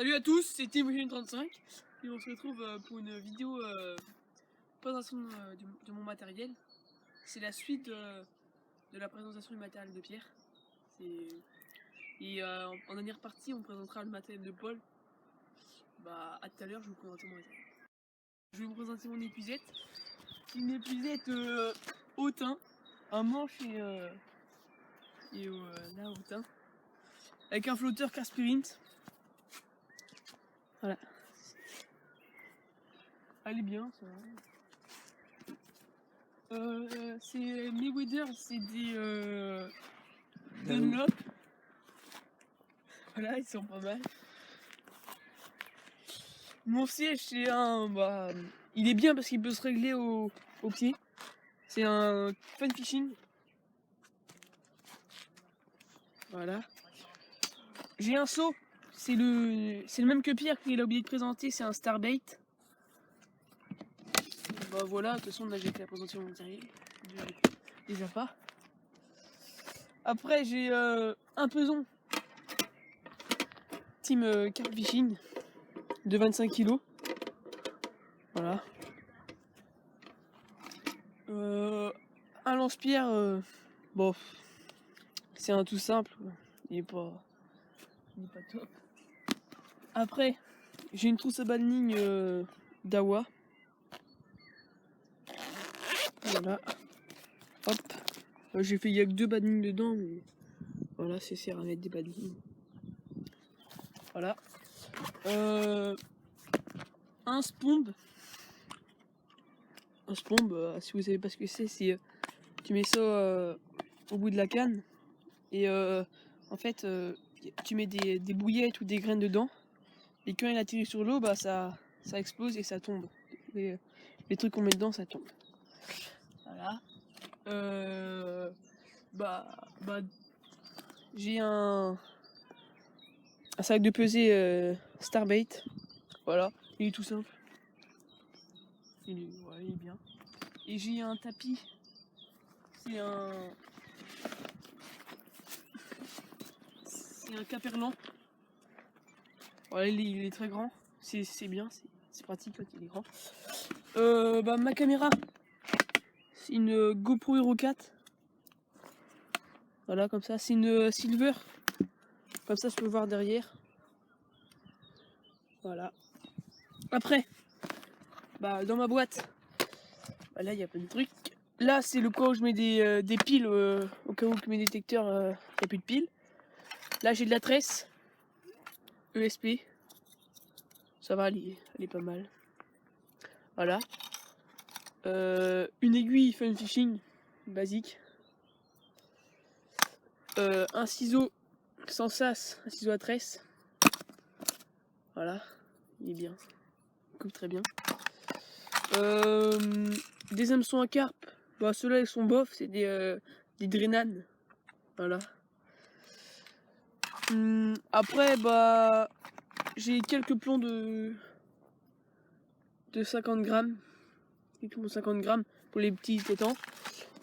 Salut à tous, c'est Team35 et on se retrouve pour une vidéo présentation de mon matériel. C'est la suite de la présentation du matériel de Pierre. Et en dernière partie, on présentera le matériel de Paul. Bah, à tout à l'heure, je vais vous présenter mon matériel. Je vais vous présenter mon épuisette. C'est une épuisette hautain, un manche et là hautain, avec un flotteur Carspirit. Voilà. Elle est bien, ça. C'est mes waders, c'est des Dunlop. Voilà, ils sont pas mal. Mon siège, c'est un. Il est bien parce qu'il peut se régler au pied. C'est un Fun Fishing. Voilà. J'ai un seau. C'est le même que Pierre qu'il a oublié de présenter. C'est un Starbait. Bah voilà, de toute façon, là j'ai fait la présentation du matériel. Déjà pas. Après, j'ai un peson. Team Carp Fishing de 25 kg. Voilà. Un lance-pierre, bon, c'est un tout simple, il est pas top. Après, j'ai une trousse à banning d'Awa. Voilà. Hop. J'ai fait, il y a que 2 badnings dedans, mais voilà, c'est sert à mettre des badnings. Voilà. Un spomb. Un spomb, si vous savez pas ce que c'est tu mets ça au bout de la canne et en fait tu mets des bouillettes ou des graines dedans et quand il atterrit sur l'eau, bah ça explose et ça tombe. Les trucs qu'on met dedans, ça tombe. Voilà. J'ai un sac de pesée Starbait. Voilà, il est tout simple. Il est bien. Et j'ai un tapis. C'est un Caperlan. Voilà, il est très grand. C'est bien, c'est pratique quand il est grand. Ma caméra, c'est une GoPro Hero 4. Voilà, comme ça. C'est une Silver. Comme ça, je peux voir derrière. Voilà. Après, dans ma boîte, là, il y a plein de trucs. Là, c'est le cas où je mets des piles au cas où que mes détecteurs, il n'y a plus de piles. Là, j'ai de la tresse ESP. Ça va, elle est pas mal. Voilà. Une aiguille Fun Fishing basique. Un ciseau sans sas, un ciseau à tresse. Voilà, il est bien. Il coupe très bien. Des hameçons à carpe. Ceux-là ils sont bof, c'est des Drenan. Voilà. Après, j'ai quelques plombs de 50 grammes. Quelques plombs de 50 grammes pour les petits tétans.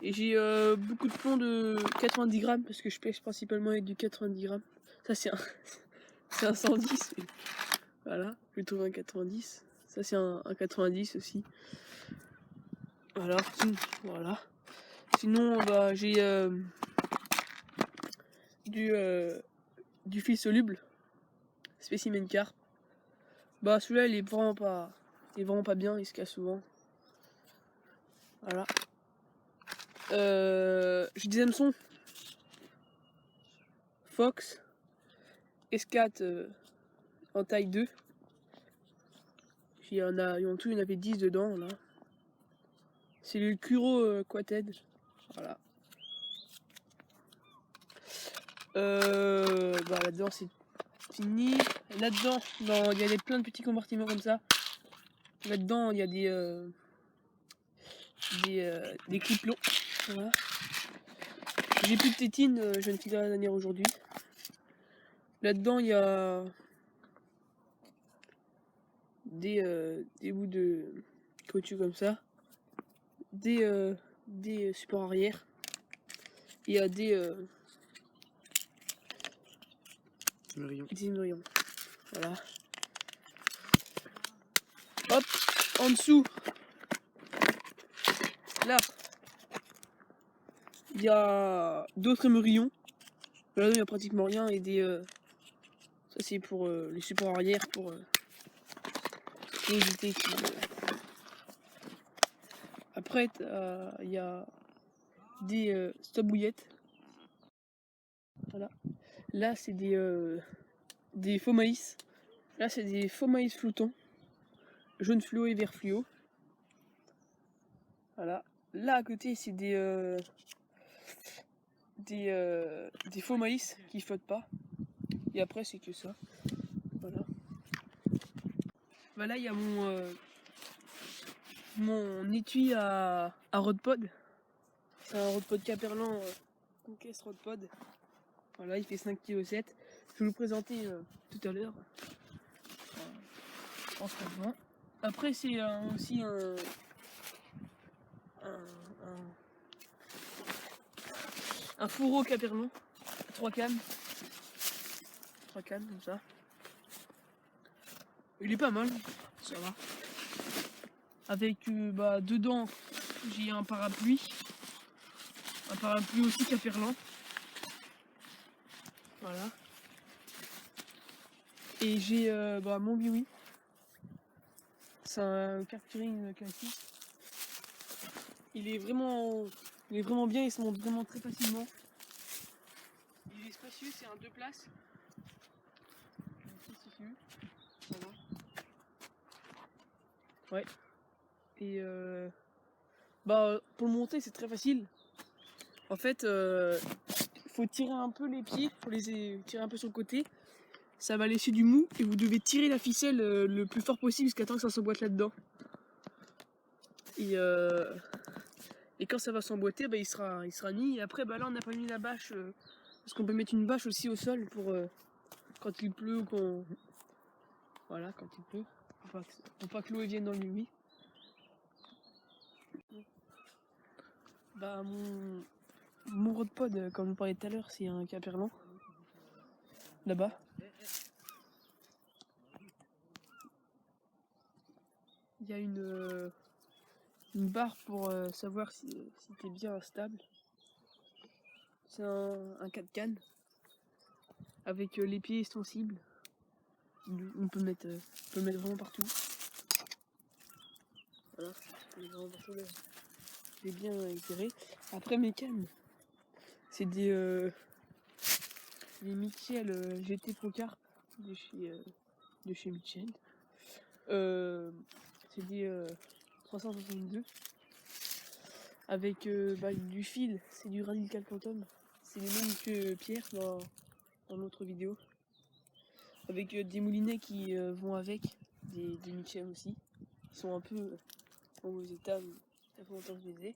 Et j'ai beaucoup de plombs de 90 grammes parce que je pêche principalement avec du 90 grammes. Ça, c'est un 110. Mais voilà, je trouve un 90. Ça, c'est un 90 aussi. Voilà. Sinon, j'ai du fil soluble. Spécimen carp. Celui-là, il est vraiment pas bien, il se casse souvent. Voilà. J'ai des hameçons Fox S4 en taille 2. En tout, il y en avait 10 dedans là. C'est le Kuro Quated. Voilà. Là-dedans c'est fini. Là-dedans, il y a plein de petits compartiments comme ça. Là-dedans, il y a des clips longs. Voilà. J'ai plus de tétine, je viens de filer la dernière aujourd'hui. Là-dedans, il y a des bouts de caoutchouc comme ça, des supports arrière. Il y a des nourrillons. Voilà. En dessous, là, il y a d'autres émerillons. Là, il n'y a pratiquement rien et des. Ça, c'est pour les supports arrière pour éviter qu'ils. Après, il y a des stop-bouillettes. Voilà. Là, c'est des faux maïs. Là, c'est des faux maïs flottants. Jaune fluo et vert fluo. Voilà. Là, à côté, c'est des faux maïs qui flottent pas. Et après, c'est que ça. Voilà. Voilà, il y a mon étui à Rodpod. C'est un Rodpod Caperlan Conquest Rodpod. Voilà, il fait 5,7 kg. Je vais vous le présenter tout à l'heure. En ce moment. Après, c'est aussi un fourreau Caperlan. 3 cannes. 3 cannes comme ça. Il est pas mal, ça va. Avec dedans, j'ai un parapluie. Un parapluie aussi Caperlan. Voilà. Et j'ai mon Biwi. C'est un cartouring classique. Il est vraiment bien, il se monte vraiment très facilement. Il est spacieux, c'est un 2 places. Voilà. Ouais. Et pour le monter, c'est très facile. En fait, faut tirer un peu les pieds, faut les tirer un peu sur le côté. Ça va laisser du mou et vous devez tirer la ficelle le plus fort possible jusqu'à temps que ça s'emboîte là-dedans. Et quand ça va s'emboîter, il sera mis. Et après, là, on n'a pas mis la bâche parce qu'on peut mettre une bâche aussi au sol pour quand il pleut ou quand. Voilà, quand il pleut. Pour pas que l'eau vienne dans le lit. Mon Rodpod, comme je vous parlais tout à l'heure, c'est un Caperlan. Là-bas. Il y a une barre pour savoir si t'es bien stable. C'est un 4 cannes avec les pieds extensibles. On peut mettre vraiment partout. Voilà, on peut vraiment partout là. C'est bien éclairé. Après mes cannes, c'est des Mitchell GT Pro Carp de chez Mitchell. C'est des 362 avec du fil, c'est du Radical Quantum. C'est les mêmes que Pierre dans l'autre vidéo. Avec des moulinets qui vont avec, des Mitchell aussi. Ils sont un peu en mauvais état, mais ça fait longtemps que je les ai.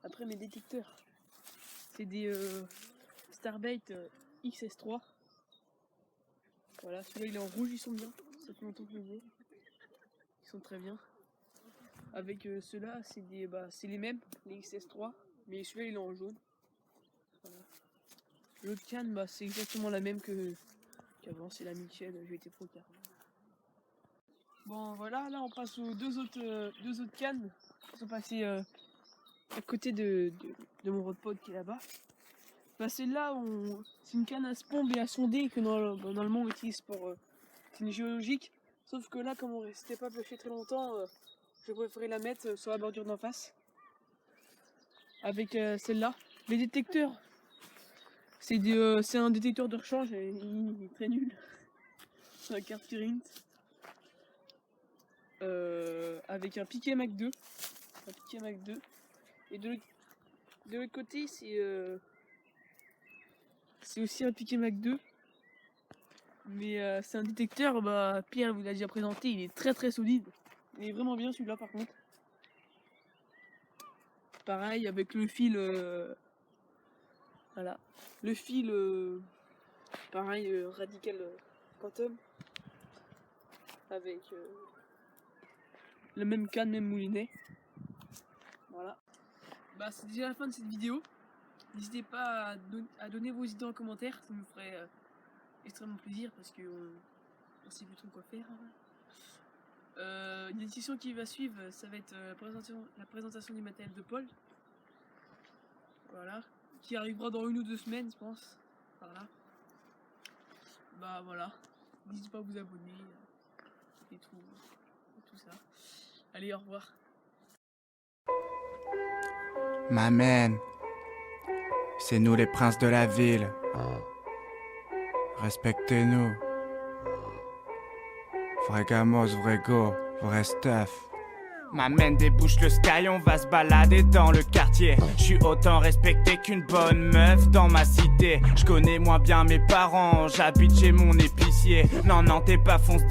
Après mes détecteurs, c'est des Starbait XS3. Voilà, celui-là il est en rouge, ils sont bien. Ça fait longtemps que je les ai. Ils sont très bien. Avec ceux-là, c'est les mêmes, les XS3, mais celui-là il est en jaune. Voilà. L'autre canne, c'est exactement la même qu'avant, c'est la Mitchell GT Pro Carp. Bon voilà, là on passe aux deux autres cannes qui sont passées à côté de mon Rodpod qui est là-bas. Celle-là, c'est une canne à se pompe et à sonder que normalement on utilise pour une géologique. Sauf que là, comme on restait pas pêché très longtemps, je préférais la mettre sur la bordure d'en face. Avec celle-là. Les détecteurs, c'est un détecteur de rechange et il est très nul. C'est un carte Kirint. Avec un piquet Mac 2. Un piquet Mac 2. Et de l'autre côté, c'est aussi un piquet Mac 2. Mais c'est un détecteur, Pierre vous l'a déjà présenté, il est très très solide. Il est vraiment bien celui-là par contre. Pareil avec le fil, voilà. Le fil, pareil, Radical Quantum. Avec le même canne, même moulinet. Voilà. C'est déjà la fin de cette vidéo. N'hésitez pas à donner vos idées en commentaire, ça me ferait extrêmement plaisir parce qu'on sait plus trop quoi faire. L'édition qui va suivre, ça va être la présentation du matériel de Paul. Voilà. Qui arrivera dans 1 ou 2 semaines, je pense. Voilà. Bah voilà. N'hésitez pas à vous abonner. Et tout ça. Allez, au revoir. Ma man, c'est nous les princes de la ville. Respectez-nous. Vrai gamos, vrai go, vrai stuff. M'amène débouche le sky, on va se balader dans le quartier. J'suis autant respecté qu'une bonne meuf dans ma cité. J'connais moins bien mes parents, j'habite chez mon épicier. Non, non, t'es pas fonce